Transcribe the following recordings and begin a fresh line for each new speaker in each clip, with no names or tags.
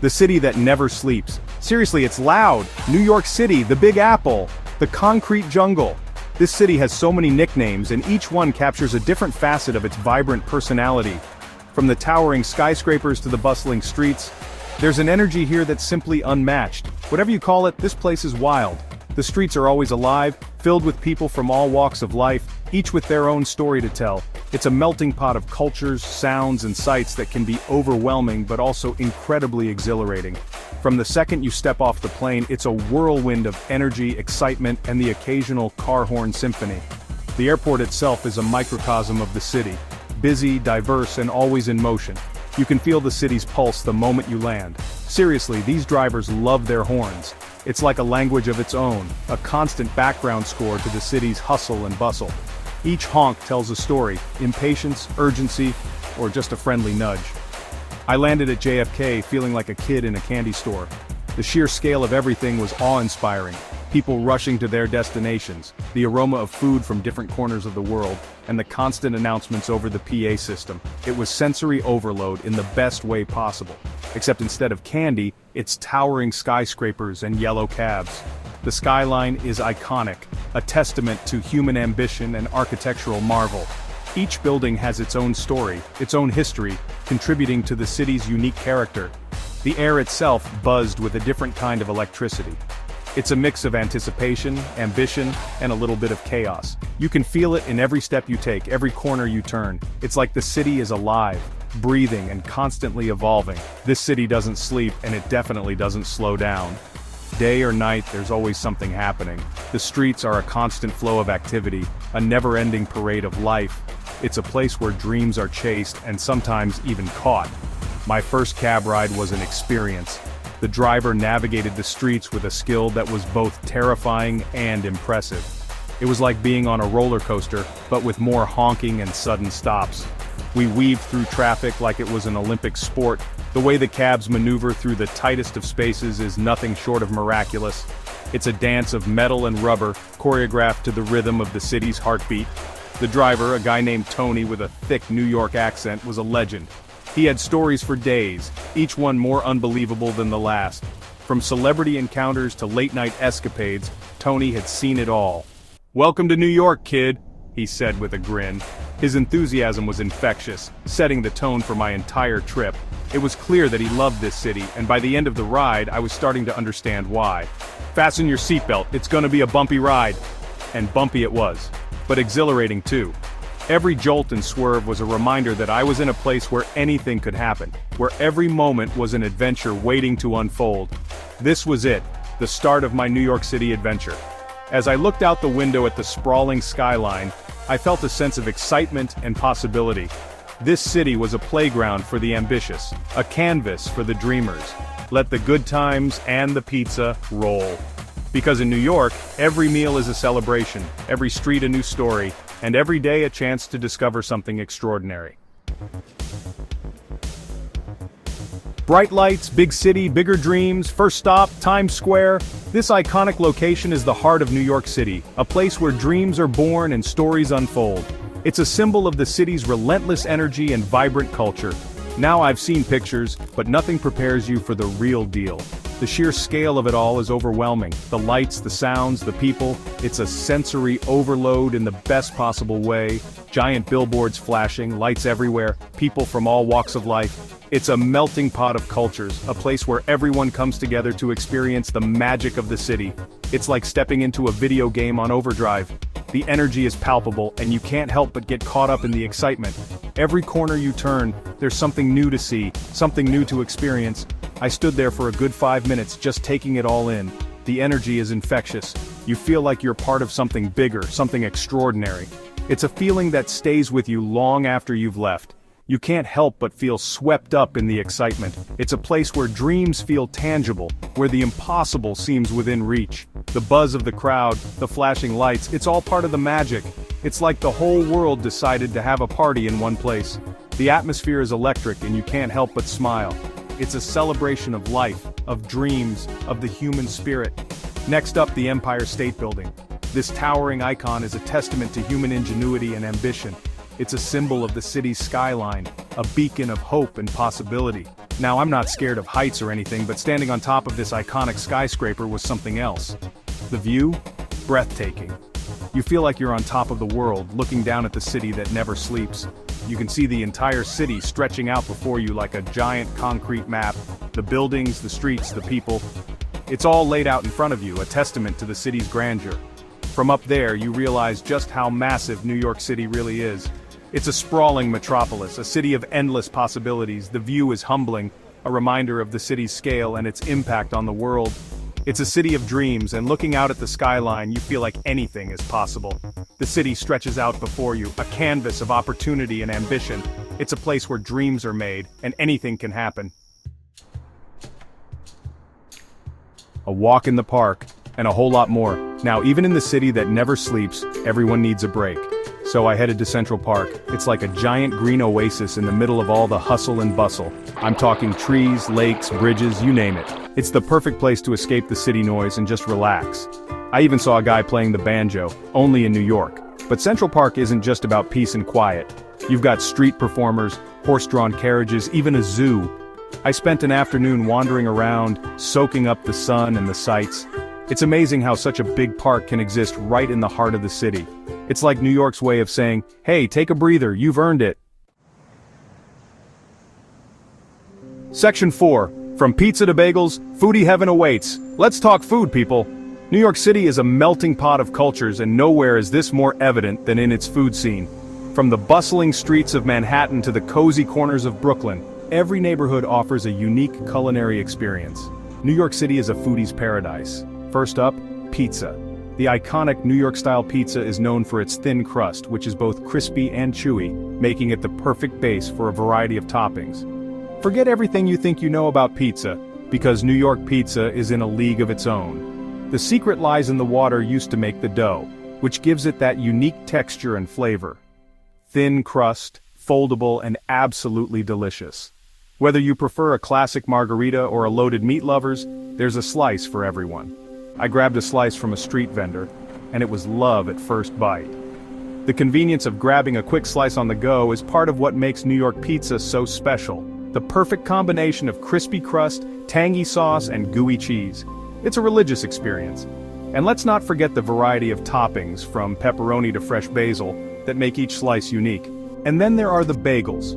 The city that never sleeps. Seriously, it's loud. New York City, the Big Apple, the concrete jungle. This city has so many nicknames, and each one captures a different facet of its vibrant personality. From the towering skyscrapers to the bustling streets, there's an energy here that's simply unmatched. Whatever you call it, this place is wild. The streets are always alive, filled with people from all walks of life, each with their own story to tell. It's a melting pot of cultures, sounds, and sights that can be overwhelming but also incredibly exhilarating. From the second you step off the plane, it's a whirlwind of energy, excitement, and the occasional car horn symphony. The airport itself is a microcosm of the city. Busy, diverse, and always in motion. You can feel the city's pulse the moment you land. Seriously, these drivers love their horns. It's like a language of its own, a constant background score to the city's hustle and bustle. Each honk tells a story, impatience, urgency, or just a friendly nudge. I landed at JFK feeling like a kid in a candy store. The sheer scale of everything was awe-inspiring. People rushing to their destinations, the aroma of food from different corners of the world, and the constant announcements over the PA system. It was sensory overload in the best way possible. Except instead of candy, it's towering skyscrapers and yellow cabs. The skyline is iconic, a testament to human ambition and architectural marvel. Each building has its own story, its own history, contributing to the city's unique character. The air itself buzzed with a different kind of electricity. It's a mix of anticipation, ambition, and a little bit of chaos. You can feel it in every step you take, every corner you turn. It's like the city is alive, breathing, and constantly evolving. This city doesn't sleep, and it definitely doesn't slow down. Day or night, there's always something happening. The streets are a constant flow of activity, a never-ending parade of life. It's a place where dreams are chased and sometimes even caught. My first cab ride was an experience. The driver navigated the streets with a skill that was both terrifying and impressive. It was like being on a roller coaster, but with more honking and sudden stops. We weaved through traffic like it was an Olympic sport. The way the cabs maneuver through the tightest of spaces is nothing short of miraculous. It's a dance of metal and rubber, choreographed to the rhythm of the city's heartbeat. The driver, a guy named Tony with a thick New York accent, was a legend. He had stories for days, each one more unbelievable than the last. From celebrity encounters to late-night escapades, Tony had seen it all. "Welcome to New York, kid," he said with a grin. His enthusiasm was infectious, setting the tone for my entire trip. It was clear that he loved this city, and by the end of the ride, I was starting to understand why. "Fasten your seatbelt, it's gonna be a bumpy ride." And bumpy it was. But exhilarating too. Every jolt and swerve was a reminder that I was in a place where anything could happen, where every moment was an adventure waiting to unfold. This was it, the start of my New York City adventure. As I looked out the window at the sprawling skyline, I felt a sense of excitement and possibility. This city was a playground for the ambitious, a canvas for the dreamers. Let the good times and the pizza roll. Because in New York, every meal is a celebration, every street a new story, and every day a chance to discover something extraordinary. Bright lights, big city, bigger dreams, first stop, Times Square. This iconic location is the heart of New York City, a place where dreams are born and stories unfold. It's a symbol of the city's relentless energy and vibrant culture. Now I've seen pictures, but nothing prepares you for the real deal. The sheer scale of it all is overwhelming. The lights, the sounds, the people. It's a sensory overload in the best possible way. Giant billboards flashing, lights everywhere, people from all walks of life. It's a melting pot of cultures, a place where everyone comes together to experience the magic of the city. It's like stepping into a video game on overdrive. The energy is palpable, and you can't help but get caught up in the excitement. Every corner you turn, there's something new to see, something new to experience. I stood there for a good 5 minutes just taking it all in. The energy is infectious. You feel like you're part of something bigger, something extraordinary. It's a feeling that stays with you long after you've left. You can't help but feel swept up in the excitement. It's a place where dreams feel tangible, where the impossible seems within reach. The buzz of the crowd, the flashing lights, it's all part of the magic. It's like the whole world decided to have a party in one place. The atmosphere is electric and you can't help but smile. It's a celebration of life, of dreams, of the human spirit. Next up, the Empire State Building. This towering icon is a testament to human ingenuity and ambition. It's a symbol of the city's skyline, a beacon of hope and possibility. Now I'm not scared of heights or anything, but standing on top of this iconic skyscraper was something else. The view? Breathtaking. You feel like you're on top of the world, looking down at the city that never sleeps. You can see the entire city stretching out before you like a giant concrete map, the buildings, the streets, the people. It's all laid out in front of you, a testament to the city's grandeur. From up there, you realize just how massive New York City really is. It's a sprawling metropolis, a city of endless possibilities. The view is humbling, a reminder of the city's scale and its impact on the world. It's a city of dreams, and looking out at the skyline, you feel like anything is possible. The city stretches out before you, a canvas of opportunity and ambition. It's a place where dreams are made, and anything can happen. A walk in the park, and a whole lot more. Now, even in the city that never sleeps, everyone needs a break. So I headed to Central Park. It's like a giant green oasis in the middle of all the hustle and bustle. I'm talking trees, lakes, bridges, you name it. It's the perfect place to escape the city noise and just relax. I even saw a guy playing the banjo, only in New York. But Central Park isn't just about peace and quiet. You've got street performers, horse-drawn carriages, even a zoo. I spent an afternoon wandering around, soaking up the sun and the sights. It's amazing how such a big park can exist right in the heart of the city. It's like New York's way of saying, hey, take a breather, you've earned it. Section 4. From pizza to bagels, foodie heaven awaits. Let's talk food, people. New York City is a melting pot of cultures, and nowhere is this more evident than in its food scene. From the bustling streets of Manhattan to the cozy corners of Brooklyn, every neighborhood offers a unique culinary experience. New York City is a foodie's paradise. First up, pizza. The iconic New York-style pizza is known for its thin crust, which is both crispy and chewy, making it the perfect base for a variety of toppings. Forget everything you think you know about pizza, because New York pizza is in a league of its own. The secret lies in the water used to make the dough, which gives it that unique texture and flavor. Thin crust, foldable, and absolutely delicious. Whether you prefer a classic margarita or a loaded meat lovers, there's a slice for everyone. I grabbed a slice from a street vendor, and it was love at first bite. The convenience of grabbing a quick slice on the go is part of what makes New York pizza so special. The perfect combination of crispy crust, tangy sauce, and gooey cheese. It's a religious experience. And let's not forget the variety of toppings, from pepperoni to fresh basil, that make each slice unique. And then there are the bagels.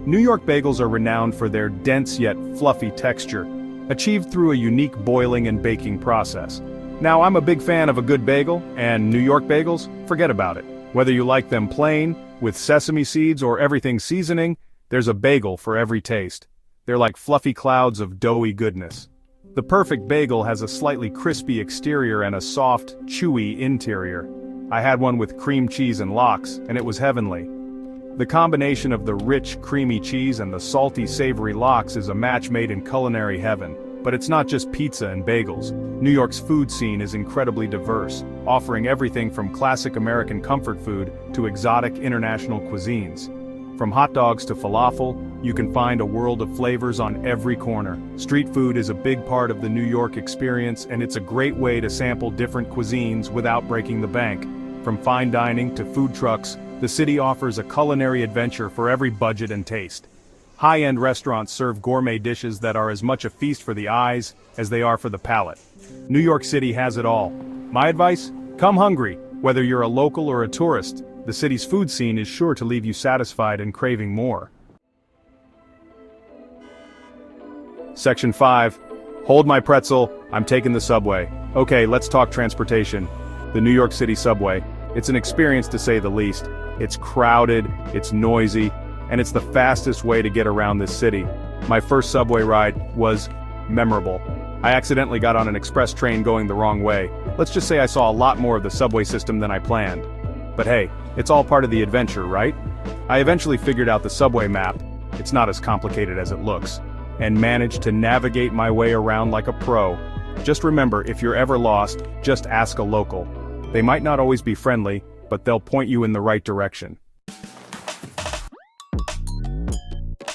New York bagels are renowned for their dense yet fluffy texture, achieved through a unique boiling and baking process. Now, I'm a big fan of a good bagel, and New York bagels, forget about it. Whether you like them plain, with sesame seeds or everything seasoning, there's a bagel for every taste. They're like fluffy clouds of doughy goodness. The perfect bagel has a slightly crispy exterior and a soft, chewy interior. I had one with cream cheese and lox, and it was heavenly. The combination of the rich, creamy cheese and the salty, savory lox is a match made in culinary heaven. But it's not just pizza and bagels. New York's food scene is incredibly diverse, offering everything from classic American comfort food to exotic international cuisines. From hot dogs to falafel, you can find a world of flavors on every corner. Street food is a big part of the New York experience, and it's a great way to sample different cuisines without breaking the bank. From fine dining to food trucks, the city offers a culinary adventure for every budget and taste. High-end restaurants serve gourmet dishes that are as much a feast for the eyes as they are for the palate. New York City has it all. My advice? Come hungry. Whether you're a local or a tourist, the city's food scene is sure to leave you satisfied and craving more. Section 5. Hold my pretzel, I'm taking the subway. Okay, let's talk transportation. The New York City subway. It's an experience to say the least. It's crowded, it's noisy, and it's the fastest way to get around this city. My first subway ride was memorable. I accidentally got on an express train going the wrong way. Let's just say I saw a lot more of the subway system than I planned. But hey, it's all part of the adventure, right? I eventually figured out the subway map, it's not as complicated as it looks, and managed to navigate my way around like a pro. Just remember, if you're ever lost, just ask a local. They might not always be friendly, but they'll point you in the right direction.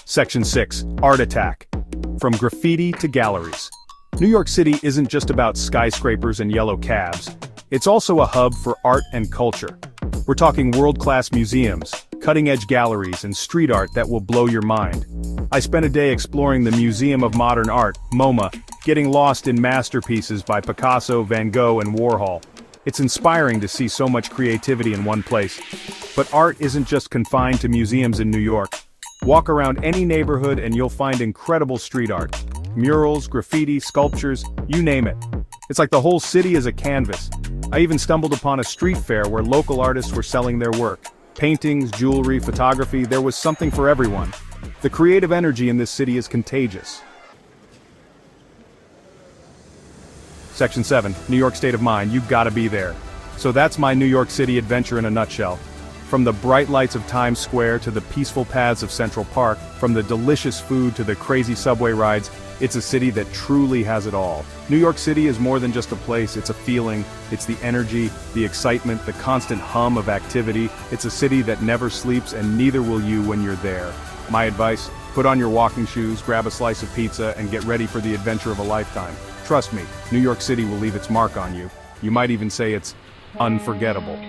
Section 6. Art Attack. From graffiti to galleries. New York City isn't just about skyscrapers and yellow cabs. It's also a hub for art and culture. We're talking world-class museums, cutting-edge galleries, and street art that will blow your mind. I spent a day exploring the Museum of Modern Art, MoMA, getting lost in masterpieces by Picasso, Van Gogh, and Warhol. It's inspiring to see so much creativity in one place. But art isn't just confined to museums in New York. Walk around any neighborhood and you'll find incredible street art. Murals, graffiti, sculptures, you name it. It's like the whole city is a canvas. I even stumbled upon a street fair where local artists were selling their work. Paintings, jewelry, photography, there was something for everyone. The creative energy in this city is contagious. Section 7, New York State of Mind, you've gotta be there. So that's my New York City adventure in a nutshell. From the bright lights of Times Square to the peaceful paths of Central Park, from the delicious food to the crazy subway rides, it's a city that truly has it all. New York City is more than just a place, it's a feeling, it's the energy, the excitement, the constant hum of activity. It's a city that never sleeps and neither will you when you're there. My advice, put on your walking shoes, grab a slice of pizza, and get ready for the adventure of a lifetime. Trust me, New York City will leave its mark on you. You might even say it's unforgettable.